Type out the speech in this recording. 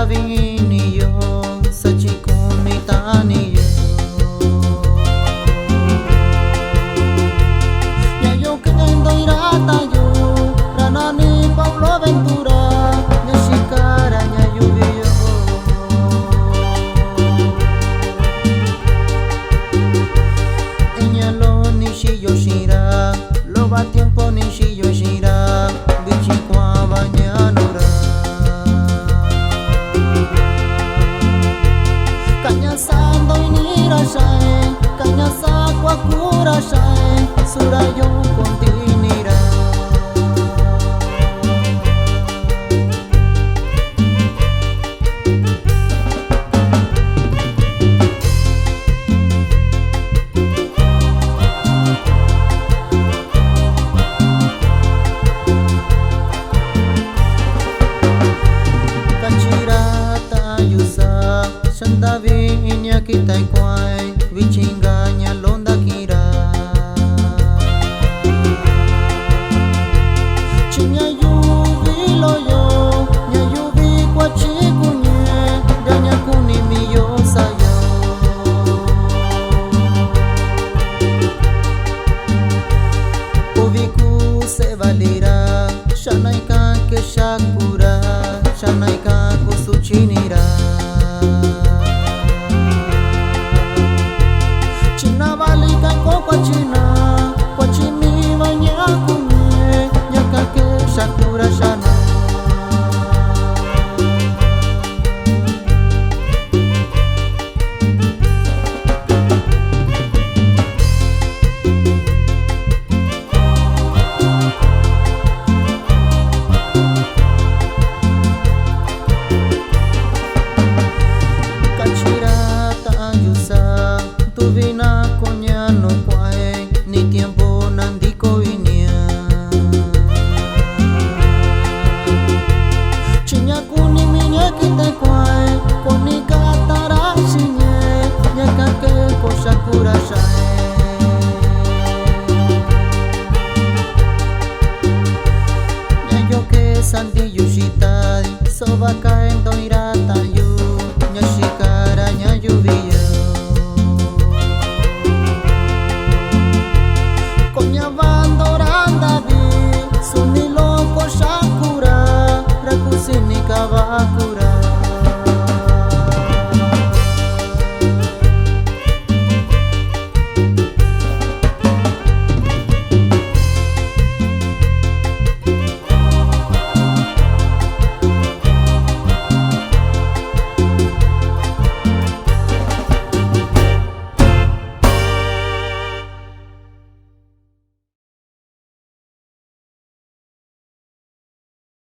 Viniyo sachi kumitaniyo Nyayo kendo iratayo Ranani Pablo Ventura Nyashikara nyayuviyo Enyalo nishiyoshira Loba tiempo nishiyoshira Bichikwa banyanura Kanyasando inirashae, kanyasa kwa kurashae, surayo kontinira. Kanchirata yusa. Shanda vinya kitai kwai vichinganya londa kira Chinya yuvi loyo nya yuvi kwa chikunye Danya kuni miyo sayo Uviku se valira Shanaikan ke shakura